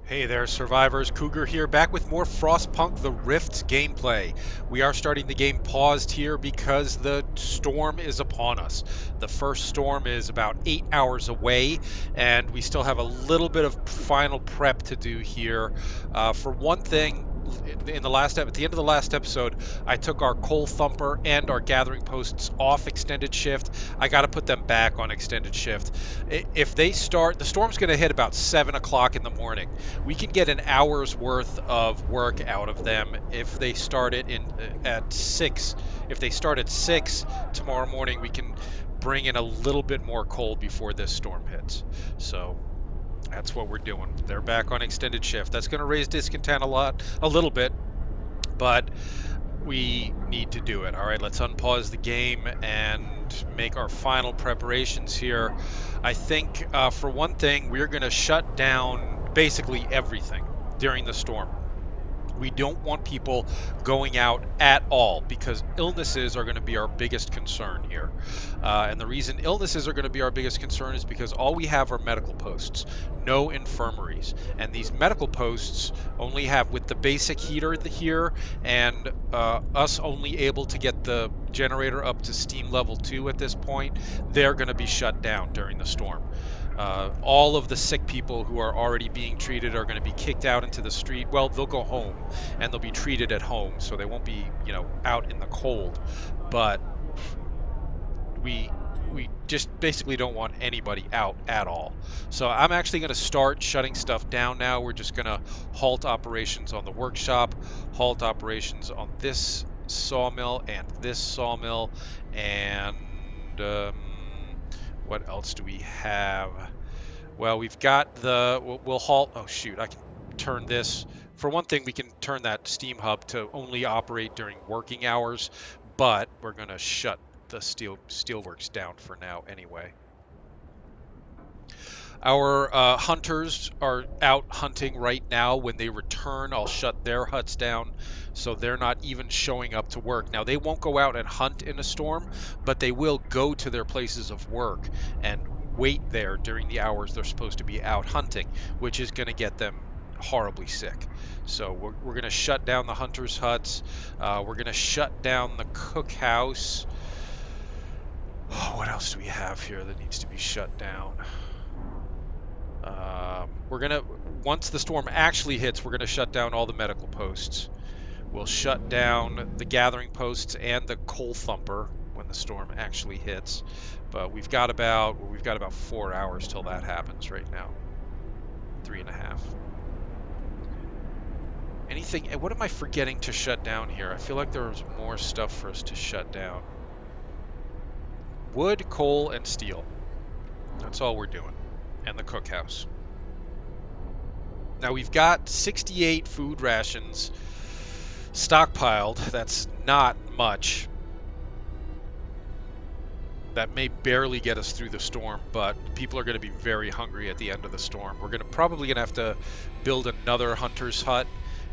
Hey there, survivors. Cougar here, back with more Frostpunk The Rift's gameplay. We are starting the game paused here because the storm is upon us. The first storm is about 8 hours away, and we still have a little bit of final prep to do here. For one thing, at the end of the last episode, I took our coal thumper and our gathering posts off extended shift. I got to put them back on extended shift. If they start, the storm's going to hit about 7 o'clock in the morning. We can get an hour's worth of work out of them if they start it at 6. If they start at 6 tomorrow morning, we can bring in a little bit more coal before this storm hits. So that's what we're doing. They're back on extended shift. That's going to raise discontent a little bit, but we need to do it. All right, let's unpause the game and make our final preparations here. I think, for one thing, we're going to shut down basically everything during the storm. We don't want people going out at all because illnesses are going to be our biggest concern here. And the reason illnesses are going to be our biggest concern is because all we have are medical posts, no infirmaries. And these medical posts only have, with the basic heater here and us only able to get the generator up to steam level 2 at this point, they're going to be shut down during the storm. All of the sick people who are already being treated are going to be kicked out into the street. Well, they'll go home and they'll be treated at home, so they won't be, out in the cold. But we just basically don't want anybody out at all. So I'm actually going to start shutting stuff down now. We're just going to halt operations on the workshop, halt operations on this sawmill and this sawmill, and what else do we have? Well, we've got we'll halt. Oh shoot, I can turn this. For one thing, we can turn that steam hub to only operate during working hours, but we're going to shut the steelworks down for now anyway. Our hunters are out hunting right now. When they return, I'll shut their huts down so they're not even showing up to work. Now, they won't go out and hunt in a storm, but they will go to their places of work and wait there during the hours they're supposed to be out hunting, which is going to get them horribly sick. So we're going to shut down the hunters' huts. We're going to shut down the cookhouse. Oh, what else do we have here that needs to be shut down? Once the storm actually hits, we're gonna shut down all the medical posts. We'll shut down the gathering posts and the coal thumper when the storm actually hits. But we've got about 4 hours till that happens right now. 3.5. Anything? What am I forgetting to shut down here? I feel like there's more stuff for us to shut down. Wood, coal, and steel. That's all we're doing. And the cookhouse. Now we've got 68 food rations stockpiled. That's not much. That may barely get us through the storm, but people are going to be very hungry at the end of the storm. We're probably going to have to build another hunter's hut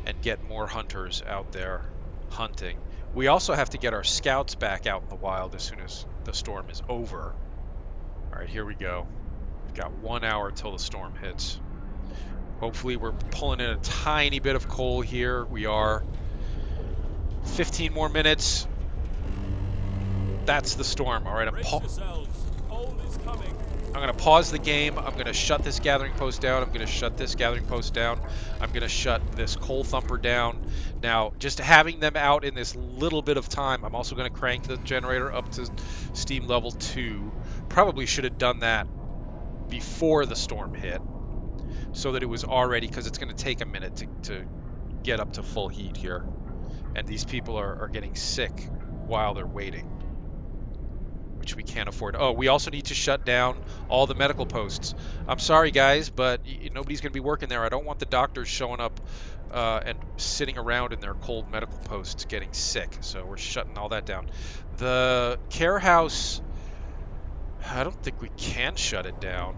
and get more hunters out there hunting. We also have to get our scouts back out in the wild as soon as the storm is over. All right, here we go. We've got 1 hour till the storm hits. Hopefully we're pulling in a tiny bit of coal here. We are. 15 more minutes. That's the storm. All right, I'm going to pause the game. I'm going to shut this gathering post down. I'm going to shut this gathering post down. I'm going to shut this coal thumper down. Now, just having them out in this little bit of time, I'm also going to crank the generator up to steam level 2. Probably should have done that before the storm hit, so that it was already, because it's going to take a minute to get up to full heat here. And these people are getting sick while they're waiting, which we can't afford. Oh, we also need to shut down all the medical posts. I'm sorry, guys, but nobody's going to be working there. I don't want the doctors showing up and sitting around in their cold medical posts getting sick. So we're shutting all that down. The care house, I don't think we can shut it down.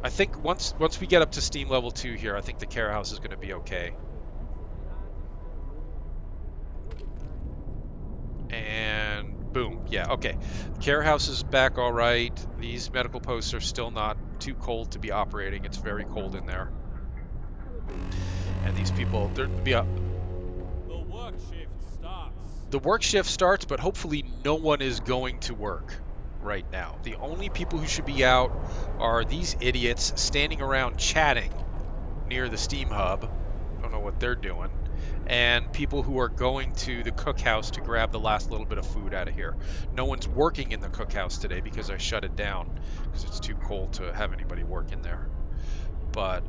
I think once we get up to steam level 2 here, I think the care house is going to be okay. And boom, yeah, okay. The care house is back all right. These medical posts are still not too cold to be operating. It's very cold in there. these people. The work shift starts, but hopefully no one is going to work right now. The only people who should be out are these idiots standing around chatting near the steam hub. Don't know what they're doing. And people who are going to the cookhouse to grab the last little bit of food out of here. No one's working in the cookhouse today because I shut it down because it's too cold to have anybody work in there. But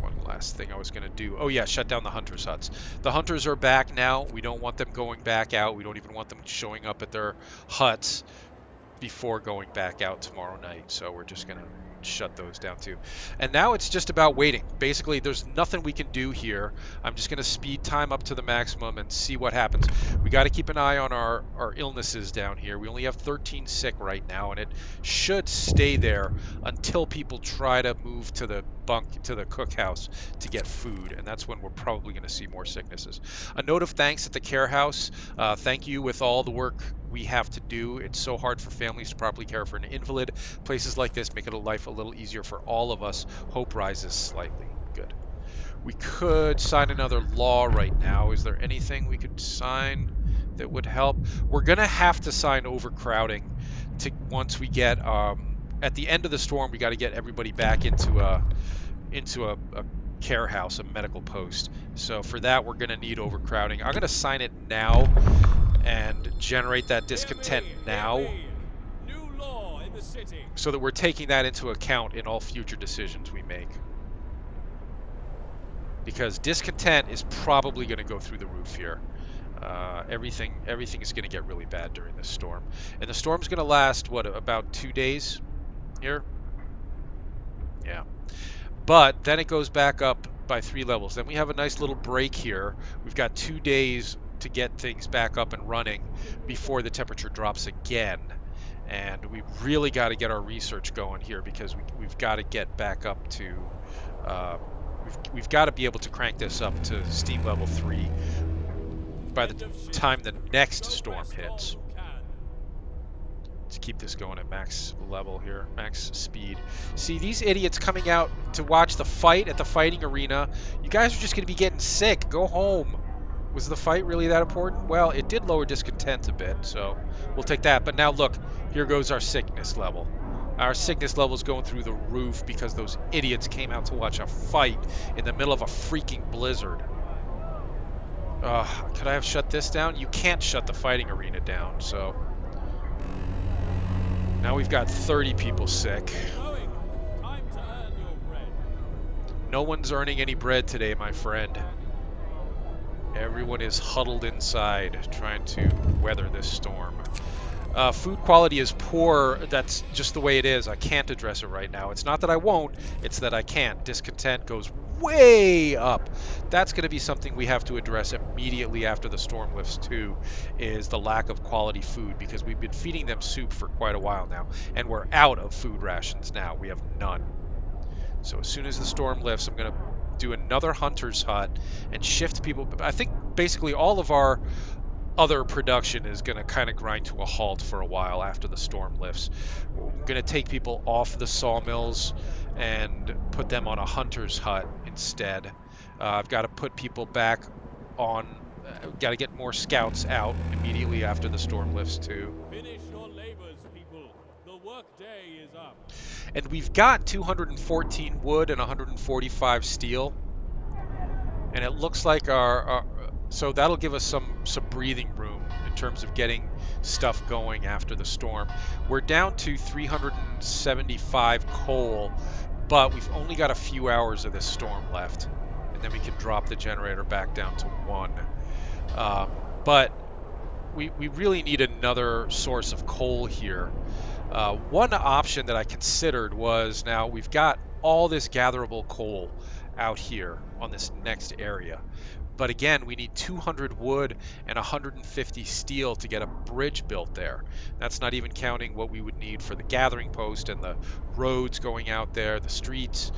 one last thing I was going to do. Oh yeah, shut down the hunters' huts. The hunters are back now. We don't want them going back out. We don't even want them showing up at their huts before going back out tomorrow night. So we're just going to shut those down too. And now it's just about waiting. Basically, there's nothing we can do here. I'm just going to speed time up to the maximum and see what happens. We got to keep an eye on our illnesses down here. We only have 13 sick right now, and it should stay there until people try to move to the cookhouse to get food, and that's when we're probably going to see more sicknesses. A note of thanks at the care house. Thank you with all the work we have to do. It's so hard for families to properly care for an invalid. Places like this make it life a little easier for all of us. Hope rises slightly. Good. We could sign another law right now. Is there anything we could sign that would help? We're going to have to sign overcrowding once we get at the end of the storm. We got to get everybody back into a care house, a medical post. So for that, we're going to need overcrowding. I'm going to sign it now and generate that discontent now, so that we're taking that into account in all future decisions we make. Because discontent is probably going to go through the roof here. Everything is going to get really bad during this storm. And the storm's going to last, what, about 2 days here? Yeah. But then it goes back up by 3 levels. Then we have a nice little break here. We've got 2 days to get things back up and running before the temperature drops again. And we really got to get our research going here, because we've got to get back up to we've got to be able to crank this up to steam level 3 by the time the next storm hits. Let's keep this going at max level here, max speed. See, these idiots coming out to watch the fight at the fighting arena. You guys are just going to be getting sick. Go home. Was the fight really that important? Well, it did lower discontent a bit, so we'll take that. But now look, here goes our sickness level. Our sickness level is going through the roof because those idiots came out to watch a fight in the middle of a freaking blizzard. Could I have shut this down? You can't shut the fighting arena down, so... Now we've got 30 people sick. No one's earning any bread today, my friend. Everyone is huddled inside, trying to weather this storm. Food quality is poor. That's just the way it is. I can't address it right now. It's not that I won't, it's that I can't. Discontent goes way up. That's going to be something we have to address immediately after the storm lifts too, is the lack of quality food, because we've been feeding them soup for quite a while now, and we're out of food rations now. We have none. So as soon as the storm lifts, I'm going to do another hunter's hut and shift people. I think basically all of our other production is going to kind of grind to a halt for a while after the storm lifts. We're going to take people off the sawmills and put them on a hunter's hut instead. I've got to put people back on, got to get more scouts out immediately after the storm lifts too. Finish your labors, people. The work day is up. And we've got 214 wood and 145 steel. And it looks like so that'll give us some breathing room in terms of getting stuff going after the storm. We're down to 375 coal, but we've only got a few hours of this storm left, and then we can drop the generator back down to 1. But we really need another source of coal here. One option that I considered was, now we've got all this gatherable coal out here on this next area. But again, we need 200 wood and 150 steel to get a bridge built there. That's not even counting what we would need for the gathering post and the roads going out there, the streets,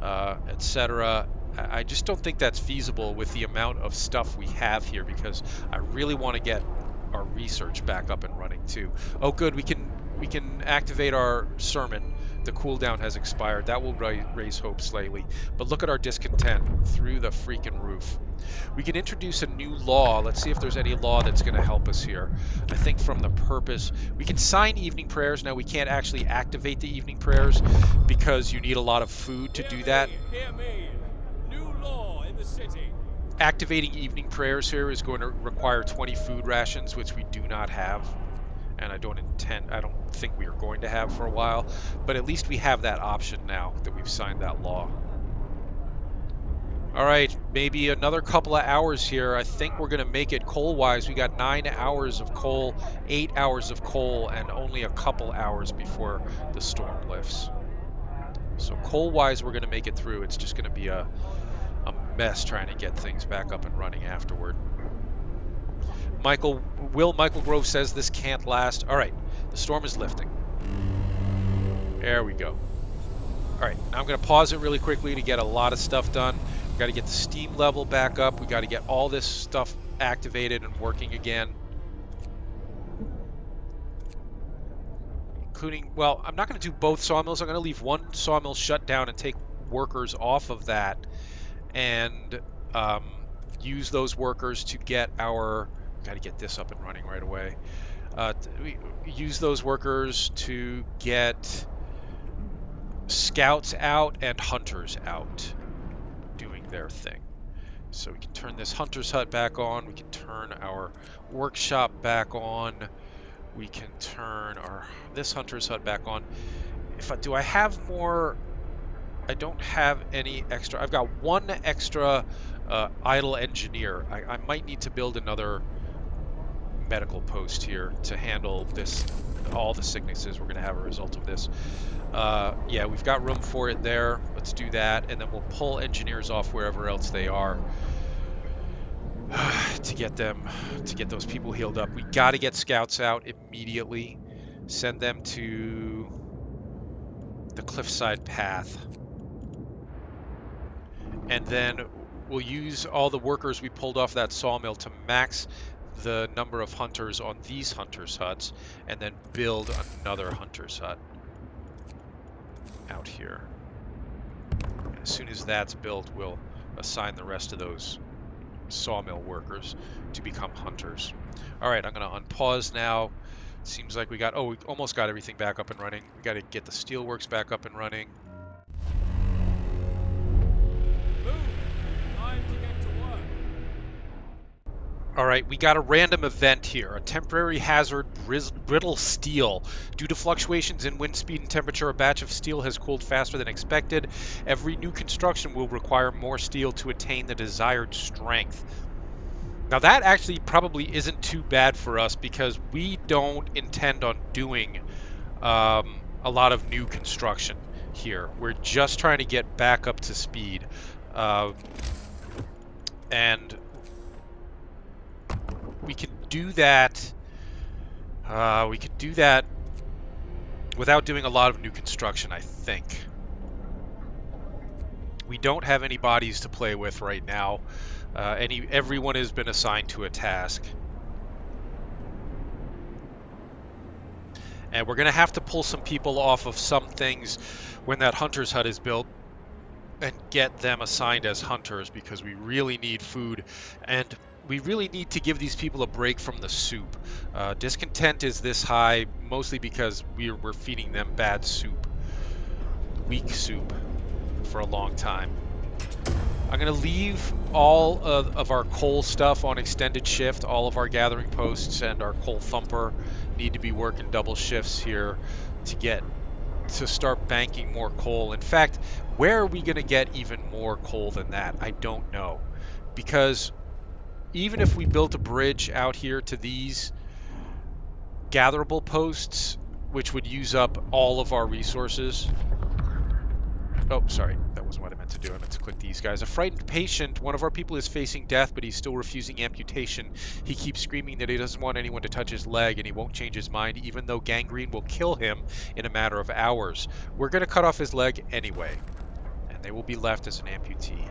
etc. I just don't think that's feasible with the amount of stuff we have here, because I really want to get our research back up and running too. Oh good, we can activate our sermon The cooldown has expired. That will raise hope slightly. But look at our discontent through the freaking roof. We can introduce a new law. Let's see if there's any law that's going to help us here. I think from the purpose, we can sign evening prayers. Now, we can't actually activate the evening prayers because you need a lot of food to do that. Hear me. New law in the city. Activating evening prayers here is going to require 20 food rations, which we do not have. And I don't think we are going to have for a while. But at least we have that option now that we've signed that law. All right, maybe another couple of hours here. I think we're going to make it coal-wise. We got 9 hours of coal, 8 hours of coal, and only a couple hours before the storm lifts. So coal-wise, we're going to make it through. It's just going to be a mess trying to get things back up and running afterward. Michael Grove says this can't last. All right, the storm is lifting. There we go. All right, now I'm going to pause it really quickly to get a lot of stuff done. We got to get the steam level back up. We got to get all this stuff activated and working again. Including, well, I'm not going to do both sawmills. I'm going to leave one sawmill shut down and take workers off of that and use those workers to get our... Got to get this up and running right away. We use those workers to get scouts out and hunters out doing their thing. So we can turn this hunter's hut back on. We can turn our workshop back on. We can turn this hunter's hut back on. Do I have more? I don't have any extra. I've got one extra idle engineer. I might need to build another medical post here to handle all the sicknesses we're going to have a result of this. Yeah, we've got room for it there. Let's do that, and then we'll pull engineers off wherever else they are to get those people healed up. We got to get scouts out immediately. Send them to the cliffside path, and then we'll use all the workers we pulled off that sawmill to max the number of hunters on these hunters' huts, and then build another hunter's hut out here. As soon as that's built, we'll assign the rest of those sawmill workers to become hunters. All right, I'm going to unpause now. Seems like we almost got everything back up and running. We got to get the steelworks back up and running. All right, we got a random event here. A temporary hazard, brittle steel. Due to fluctuations in wind speed and temperature, a batch of steel has cooled faster than expected. Every new construction will require more steel to attain the desired strength. Now that actually probably isn't too bad for us because we don't intend on doing a lot of new construction here. We're just trying to get back up to speed. And we can do that. We could do that without doing a lot of new construction, I think. We don't have any bodies to play with right now. Everyone has been assigned to a task. And we're going to have to pull some people off of some things when that hunter's hut is built and get them assigned as hunters because we really need food and we really need to give these people a break from the soup. Discontent is this high mostly because we're feeding them bad soup, weak soup for a long time. I'm going to leave all of our coal stuff on extended shift. All of our gathering posts and our coal thumper need to be working double shifts here to start banking more coal. In fact, where are we going to get even more coal than that? I don't know. Because even if we built a bridge out here to these gatherable posts, which would use up all of our resources. Oh, sorry. That wasn't what I meant to do. I meant to click these guys. A frightened patient. One of our people is facing death, but he's still refusing amputation. He keeps screaming that he doesn't want anyone to touch his leg, and he won't change his mind, even though gangrene will kill him in a matter of hours. We're going to cut off his leg anyway, and they will be left as an amputee.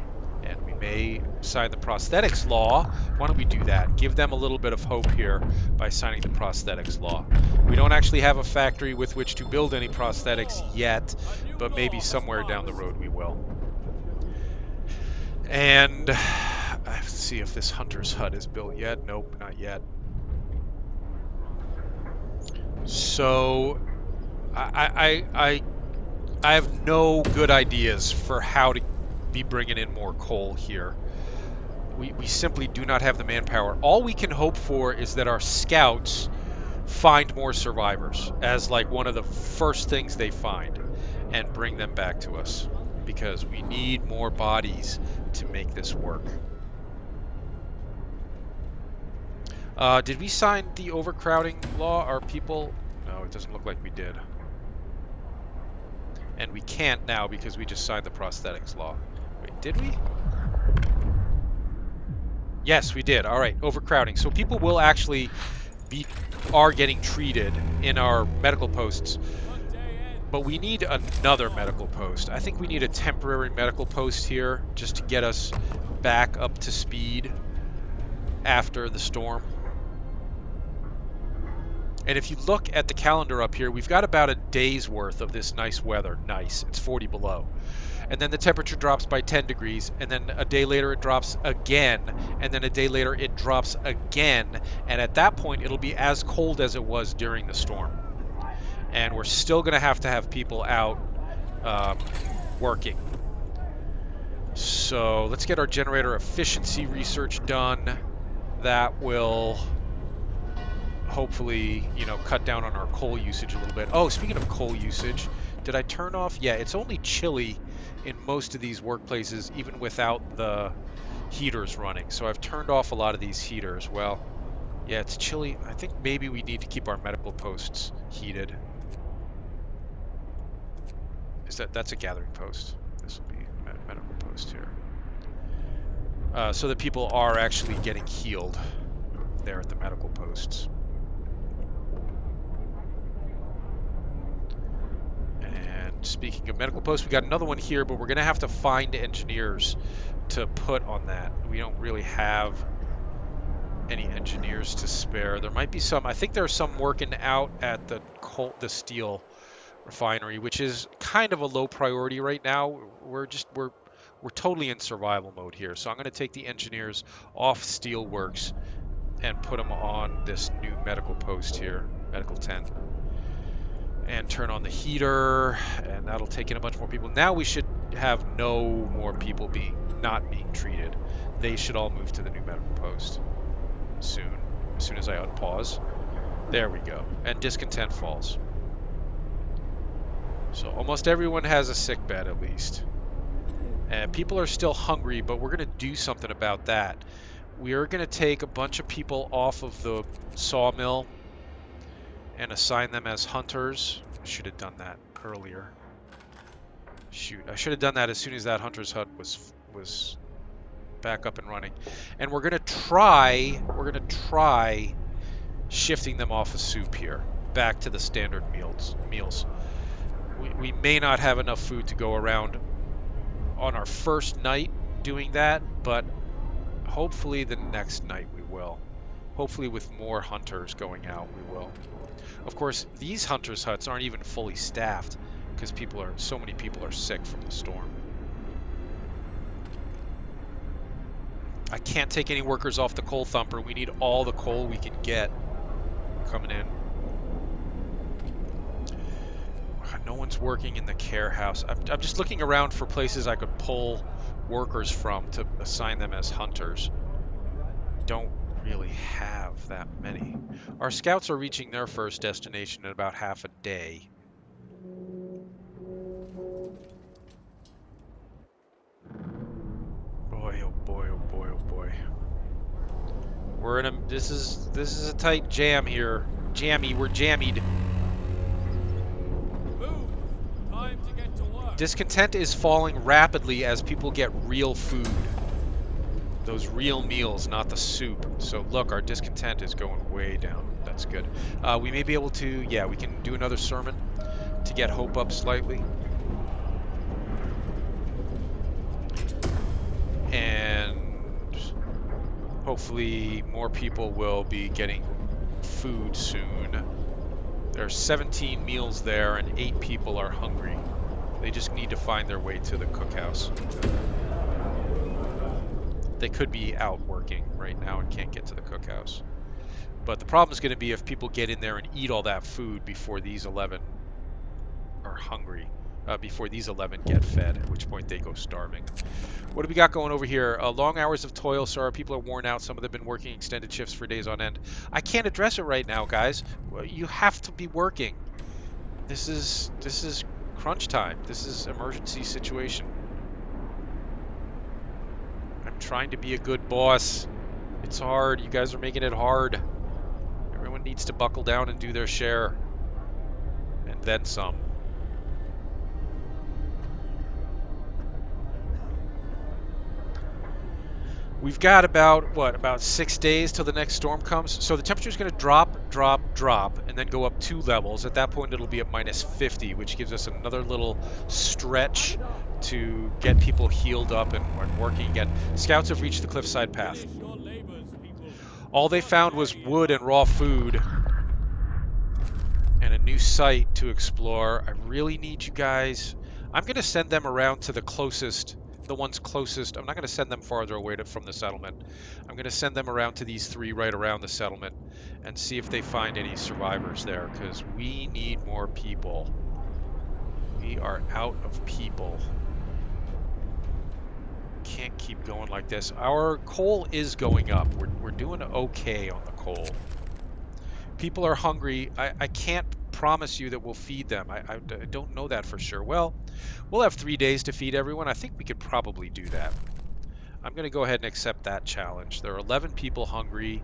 And we may sign the prosthetics law. Why don't we do that? Give them a little bit of hope here by signing the prosthetics law. We don't actually have a factory with which to build any prosthetics yet, but maybe somewhere down the road we will. And let's see if this hunter's hut is built yet. Nope, not yet. So I have no good ideas for how to be bringing in more coal here. We simply do not have the manpower. All we can hope for is that our scouts find more survivors as like one of the first things they find and bring them back to us, because we need more bodies to make this work. Did we sign the overcrowding law? Our people? No, it doesn't look like we did. And we can't now because we just signed the prosthetics law. Wait, did we? Yes, we did. All right, overcrowding. So people will actually are getting treated in our medical posts, but we need another medical post. I think we need a temporary medical post here just to get us back up to speed after the storm. And if you look at the calendar up here, we've got about a day's worth of this nice weather. Nice. It's 40 below. And then the temperature drops by 10 degrees, and then a day later it drops again, and then a day later it drops again, and at that point it'll be as cold as it was during the storm. And we're still going to have people out working. So let's get our generator efficiency research done. That will hopefully, cut down on our coal usage a little bit. Oh, speaking of coal usage, did I turn off? Yeah, it's only chilly in most of these workplaces, even without the heaters running. So I've turned off a lot of these heaters. Well, yeah, it's chilly. I think maybe we need to keep our medical posts heated. That's a gathering post? This will be a medical post here. So that people are actually getting healed there at the medical posts. And speaking of medical posts, we got another one here, but we're going to have to find engineers to put on that. We don't really have any engineers to spare. There might be some. I think there are some working out at the steel refinery, which is kind of a low priority right now. We're totally in survival mode here. So I'm going to take the engineers off steelworks and put them on this new medical post here, medical tent, and turn on the heater, and that'll take in a bunch more people. Now we should have no more people not being treated. They should all move to the new medical post soon, as soon as I unpause. There we go. And discontent falls. So almost everyone has a sick bed at least. And people are still hungry, but we're going to do something about that. We are going to take a bunch of people off of the sawmill and assign them as hunters. I should have done that earlier. Shoot, I should have done that as soon as that hunter's hut was back up and running. And we're going to try shifting them off of soup here back to the standard meals. We may not have enough food to go around on our first night doing that, but hopefully the next night we will. Hopefully with more hunters going out, we will. Of course, these hunters' huts aren't even fully staffed because so many people are sick from the storm. I can't take any workers off the coal thumper. We need all the coal we can get coming in. No one's working in the care house. I'm just looking around for places I could pull workers from to assign them as hunters. Don't really have that many. Our scouts are reaching their first destination in about half a day. Boy, oh boy, oh boy, oh boy. We're in a this is a tight jam here. We're jammied. Time to get to work. Discontent is falling rapidly as people get real food. Those real meals, not the soup. So look, our discontent is going way down. That's good. We may be able to, yeah, we can do another sermon to get hope up slightly. Hopefully more people will be getting food soon. There's 17 meals there and 8 people are hungry. They just need to find their way to the cookhouse. They could be out working right now and can't get to the cookhouse. But the problem is going to be if people get in there and eat all that food before these 11 are hungry, before these 11 get fed, at which point they go starving. What do we got going over here? Long hours of toil, sir. People are worn out. Some of them have been working extended shifts for days on end. I can't address it right now, guys. You have to be working. This is crunch time. This is emergency situation. I'm trying to be a good boss. It's hard. You guys are making it hard. Everyone needs to buckle down and do their share. And then some. We've got about 6 days till the next storm comes. So the temperature is going to drop, and then go up 2 levels. At that point, it'll be at minus 50, which gives us another little stretch to get people healed up and working again. Scouts have reached the cliffside path. Finish your labors, people. All The they found was workday wood is and raw food and a new site to explore. I really need you guys. I'm going to send them around to the ones closest. I'm not going to send them farther away from the settlement. I'm going to send them around to these 3 right around the settlement and see if they find any survivors there, because we need more people. We are out of people. Can't keep going like this. Our coal is going up. We're doing okay on the coal. People are hungry. I can't promise you that we'll feed them. I don't know that for sure. Well, we'll have 3 days to feed everyone. I think we could probably do that. I'm going to go ahead and accept that challenge. There are 11 people hungry.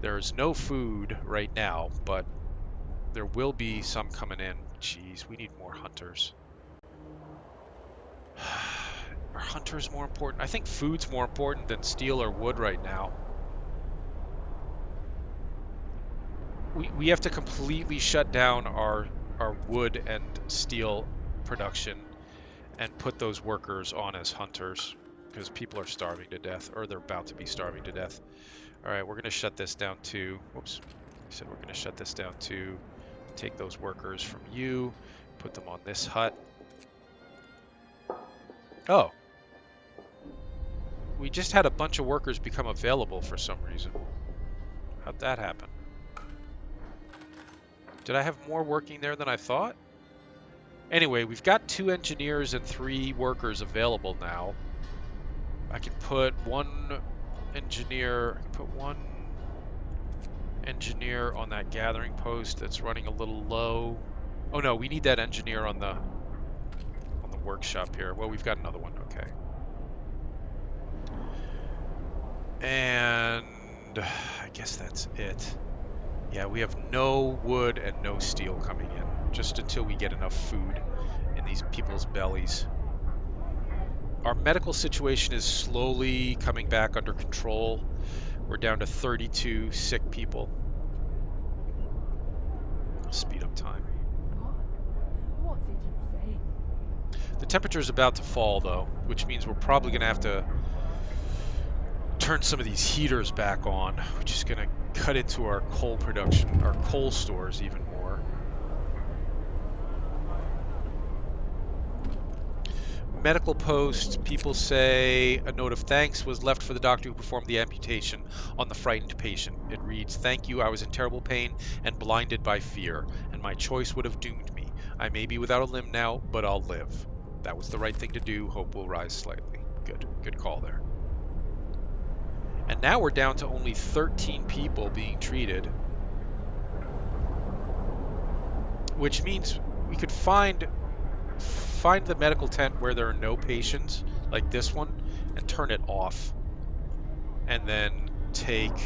There's no food right now, but there will be some coming in. Jeez, we need more hunters. Are hunters more important? I think food's more important than steel or wood right now. We have to completely shut down our wood and steel production and put those workers on as hunters, because people are starving to death, or they're about to be starving to death. All right, we're going to shut this down too. Whoops. I said we're going to shut this down too. Take those workers from you, put them on this hut. Oh. We just had a bunch of workers become available for some reason. How'd that happen? Did I have more working there than I thought? Anyway, we've got 2 engineers and 3 workers available now. I can put one engineer on that gathering post that's running a little low. Oh no, we need that engineer on the workshop here. Well, we've got another one. Okay. And I guess that's it. Yeah, we have no wood and no steel coming in, just until we get enough food in these people's bellies. Our medical situation is slowly coming back under control. We're down to 32 sick people. Speed up time. What did you say? The temperature is about to fall, though, which means we're probably going to have to turn some of these heaters back on, which is going to cut into our coal production, our coal stores even more. Medical post, people say a note of thanks was left for the doctor who performed the amputation on the frightened patient. It reads, "Thank you, I was in terrible pain and blinded by fear, and my choice would have doomed me. I may be without a limb now, but I'll live. That was the right thing to do. Hope will rise slightly." Good call there. And now we're down to only 13 people being treated, which means we could find the medical tent where there are no patients, like this one, and turn it off, and then take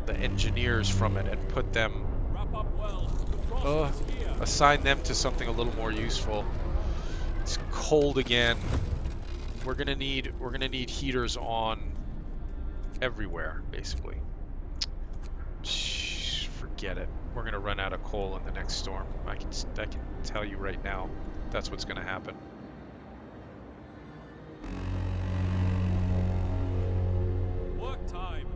the engineers from it and put them, wrap up well. The frost is here. assign them to something a little more useful. It's cold again. We're gonna need heaters on everywhere, basically. Forget it. We're gonna run out of coal in the next storm. I can tell you right now, that's what's gonna happen. Work time.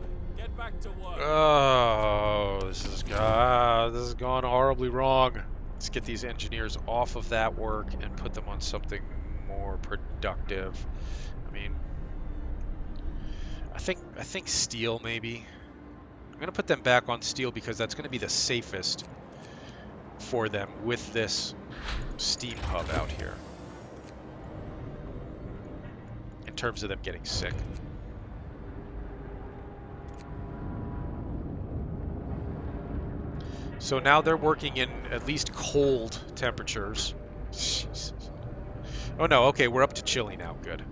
back to work. Oh, this is gone horribly wrong. Let's get these engineers off of that work and put them on something more productive. I mean, I think steel maybe. I'm gonna put them back on steel because that's gonna be the safest for them with this steam hub out here in terms of them getting sick. So now they're working in at least cold temperatures. Jesus. Oh no, okay, we're up to chilly now. Good.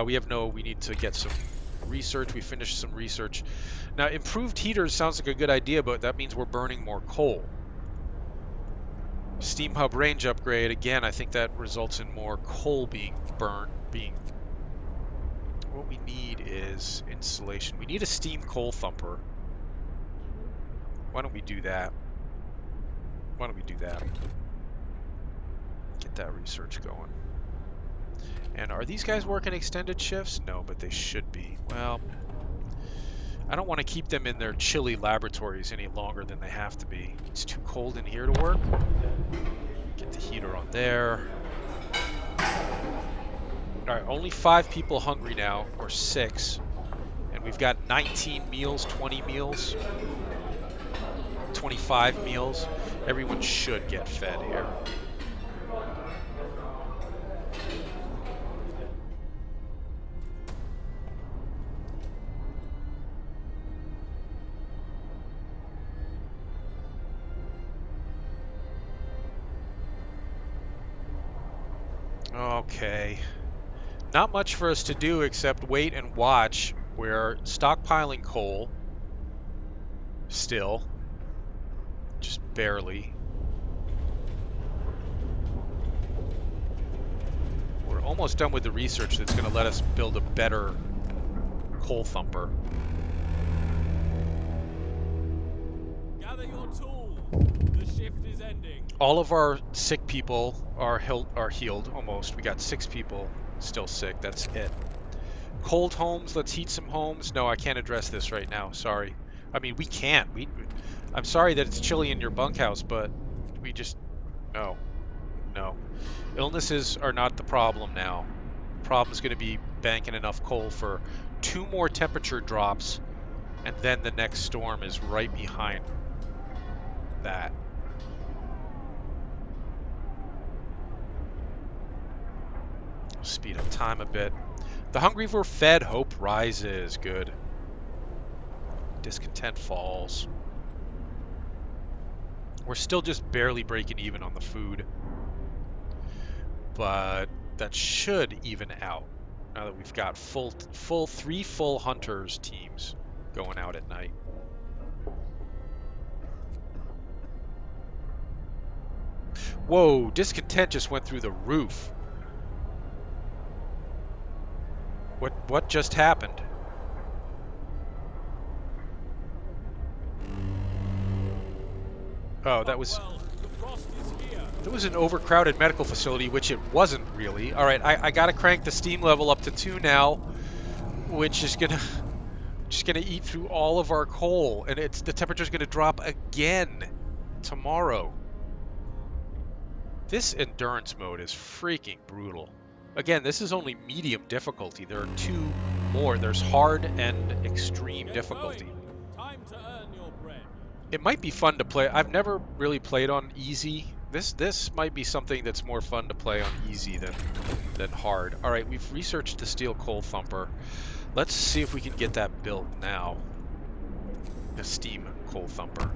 We need to get some research. We finished some research. Now, improved heaters sounds like a good idea, but that means we're burning more coal. Steam hub range upgrade, again, I think that results in more coal being burnt, What we need is insulation. We need a steam coal thumper. Why don't we do that? Why don't we do that? Get that research going. And are these guys working extended shifts? No, but they should be. Well, I don't want to keep them in their chilly laboratories any longer than they have to be. It's too cold in here to work. Get the heater on there. All right, only 5 people hungry now, or 6. And we've got 19 meals, 20 meals, 25 meals. Everyone should get fed here. Okay. Not much for us to do except wait and watch. We're stockpiling coal. Still. Just barely. We're almost done with the research that's going to let us build a better coal thumper. Gather your tools. The shift is ending. All of our sick people are healed, almost. We got 6 people still sick. That's it. Cold homes. Let's heat some homes. No, I can't address this right now. Sorry. I mean, we can't. I'm sorry that it's chilly in your bunkhouse, but we just... No. No. Illnesses are not the problem now. The problem is going to be banking enough coal for 2 more temperature drops, and then the next storm is right behind that. Speed up time a bit. The hungry were fed, hope rises. Good. Discontent falls. We're still just barely breaking even on the food. But that should even out now that we've got 3 full hunters teams going out at night. Whoa, discontent just went through the roof. What just happened? Oh, that was an overcrowded medical facility, which it wasn't really. All right, I gotta crank the steam level up to 2 now, which is gonna eat through all of our coal, and the temperature's gonna drop again tomorrow. This endurance mode is freaking brutal. Again, this is only medium difficulty. There are 2 more. There's hard and extreme difficulty. Time to earn your bread. It might be fun to play. I've never really played on easy. This might be something that's more fun to play on easy than hard. All right, we've researched the steel coal thumper. Let's see if we can get that built now. The steam coal thumper.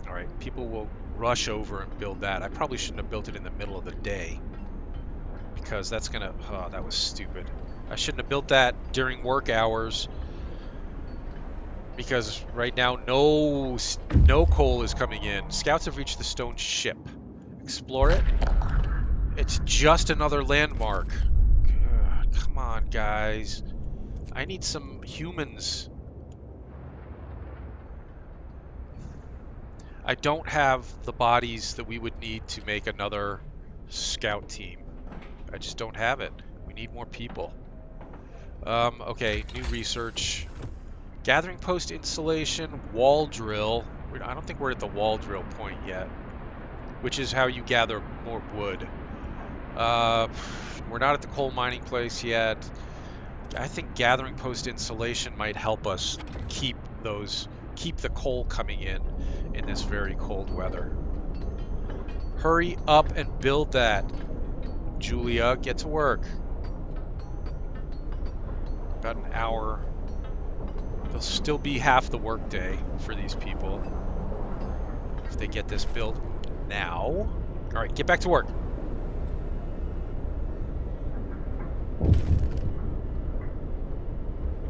All right, people will rush over and build that. I probably shouldn't have built it in the middle of the day because that's gonna... Oh, that was stupid. I shouldn't have built that during work hours because right now no coal is coming in. Scouts have reached the stone ship. Explore it. It's just another landmark. Ugh, come on, guys. I need some humans. I don't have the bodies that we would need to make another scout team. I just don't have it. We need more people. Okay, new research. Gathering post installation, wall drill. I don't think we're at the wall drill point yet, which is how you gather more wood. We're not at the coal mining place yet. I think gathering post installation might help us keep the coal coming in this very cold weather. Hurry up and build that, Julia. Get to work. About an hour. There'll still be half the workday for these people if they get this built now. All right, get back to work.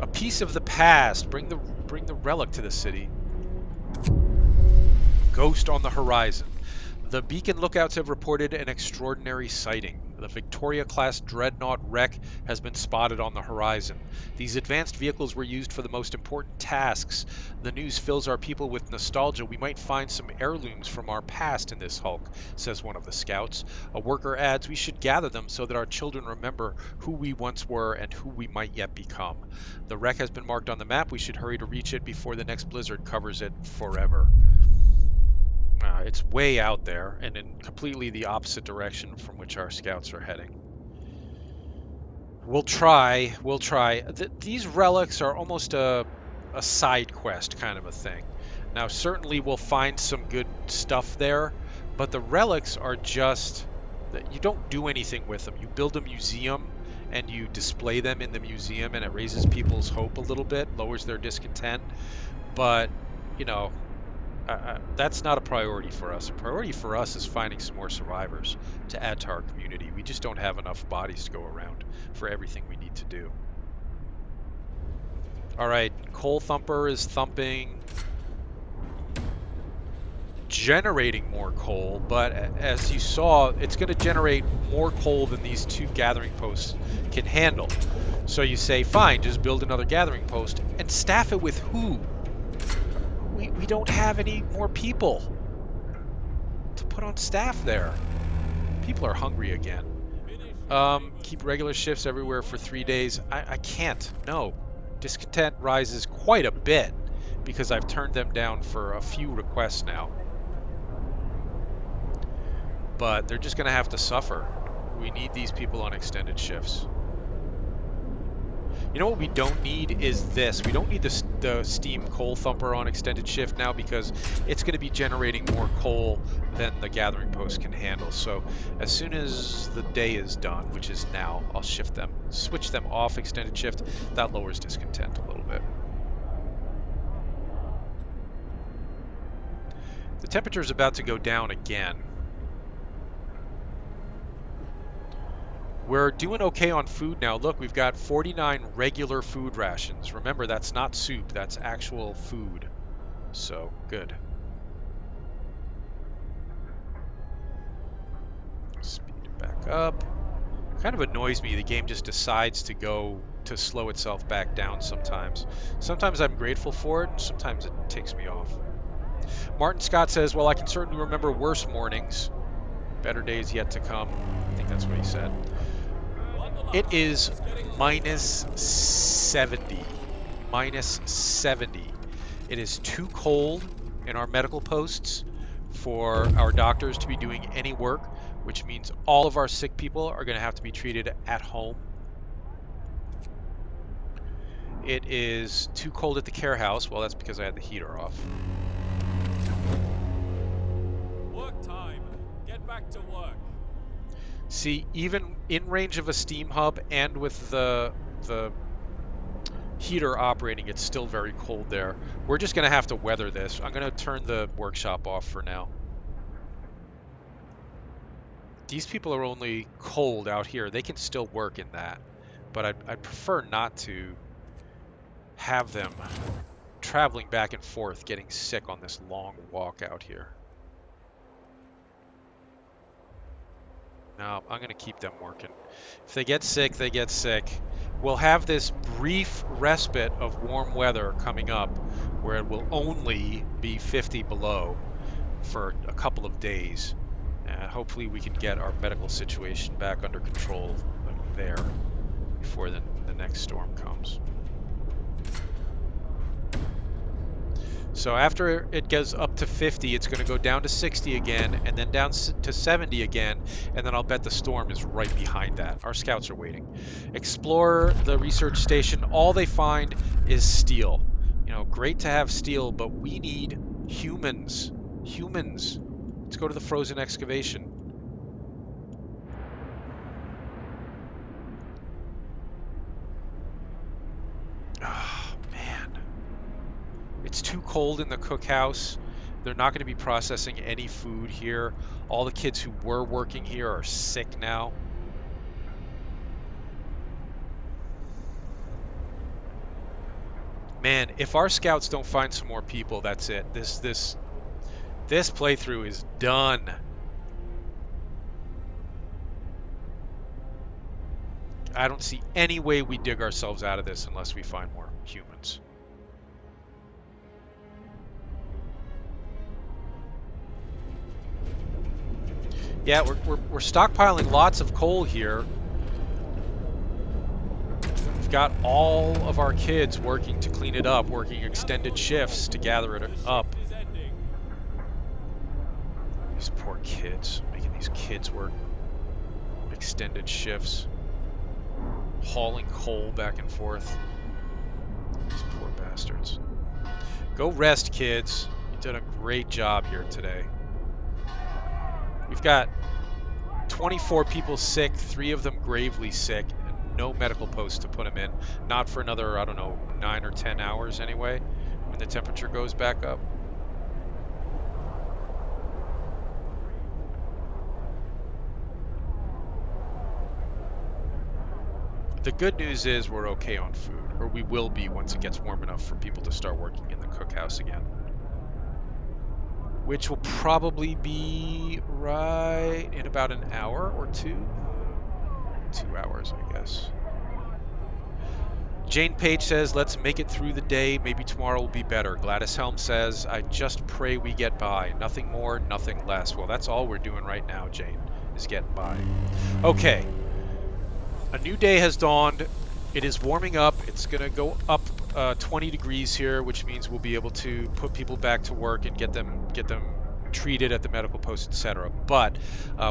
A piece of the past. Bring the relic to the city. Ghost on the horizon. The beacon lookouts have reported an extraordinary sighting. The Victoria-class dreadnought wreck has been spotted on the horizon. These advanced vehicles were used for the most important tasks. The news fills our people with nostalgia. We might find some heirlooms from our past in this hulk, says one of the scouts. A worker adds, we should gather them so that our children remember who we once were and who we might yet become. The wreck has been marked on the map. We should hurry to reach it before the next blizzard covers it forever. It's way out there and in completely the opposite direction from which our scouts are heading. We'll try. These relics are almost a side quest kind of a thing. Now, certainly we'll find some good stuff there, but the relics are just that you don't do anything with them. You build a museum and you display them in the museum, and it raises people's hope a little bit, lowers their discontent. But, you know, that's not a priority for us. A priority for us is finding some more survivors to add to our community. We just don't have enough bodies to go around for everything we need to do. All right, Coal Thumper is thumping, generating more coal, but as you saw, it's going to generate more coal than these two gathering posts can handle. So you say, fine, just build another gathering post and staff it with who? We don't have any more people to put on staff there. People are hungry again. Keep regular shifts everywhere for 3 days. I can't. No. Discontent rises quite a bit because I've turned them down for a few requests now. But they're just going to have to suffer. We need these people on extended shifts. You know what we don't need is this. We don't need the steam coal thumper on extended shift now because it's going to be generating more coal than the gathering post can handle. So as soon as the day is done, which is now, I'll switch them off extended shift. That lowers discontent a little bit. The temperature is about to go down again. We're doing okay on food now. Look, we've got 49 regular food rations. Remember, that's not soup, that's actual food. So, good. Speed it back up. Kind of annoys me, the game just decides to slow itself back down sometimes. Sometimes I'm grateful for it, and sometimes it takes me off. Martin Scott says, well, I can certainly remember worse mornings. Better days yet to come. I think that's what he said. It is minus 70. Minus 70. It is too cold in our medical posts for our doctors to be doing any work, which means all of our sick people are going to have to be treated at home. It is too cold at the care house. Well, that's because I had the heater off. Work time. Get back to work. See, even in range of a steam hub and with the heater operating, it's still very cold there. We're just going to have to weather this. I'm going to turn the workshop off for now. These people are only cold out here. They can still work in that. But I'd prefer not to have them traveling back and forth, getting sick on this long walk out here. No, I'm going to keep them working. If they get sick, they get sick. We'll have this brief respite of warm weather coming up where it will only be 50 below for a couple of days. Hopefully we can get our medical situation back under control there. before the next storm comes. So after it goes up to 50, it's going to go down to 60 again, and then down to 70 again, and then I'll bet the storm is right behind that. Our scouts are waiting. Explore the research station. All they find is steel. You know, great to have steel, but we need humans. Humans. Let's go to the frozen excavation. Oh, man. It's too cold in the cookhouse. They're not going to be processing any food here. All the kids who were working here are sick now. Man, if our scouts don't find some more people, that's it. This playthrough is done. I don't see any way we dig ourselves out of this unless we find more humans. Yeah, we're stockpiling lots of coal here. We've got all of our kids working to clean it up, working extended shifts to gather it up. These poor kids, making these kids work extended shifts, hauling coal back and forth. These poor bastards. Go rest, kids. You did a great job here today. We've got 24 people sick, 3 of them gravely sick, and no medical post to put them in. Not for another, I don't know, 9 or 10 hours anyway, when the temperature goes back up. The good news is we're okay on food, or we will be once it gets warm enough for people to start working in the cookhouse again. Which will probably be right in about an hour or two. 2 hours, I guess. Jane Page says, let's make it through the day. Maybe tomorrow will be better. Gladys Helm says, I just pray we get by. Nothing more, nothing less. Well, that's all we're doing right now, Jane, is getting by. Okay. A new day has dawned. It is warming up. It's going to go up 20 degrees here, which means we'll be able to put people back to work and get them treated at the medical post, etc. But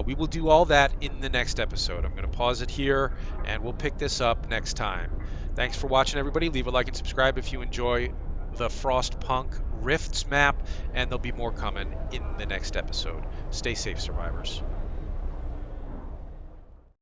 we will do all that in the next episode. I'm going to pause it here, and we'll pick this up next time. Thanks for watching, everybody. Leave a like and subscribe if you enjoy the Frostpunk Rifts map, and there'll be more coming in the next episode. Stay safe, survivors.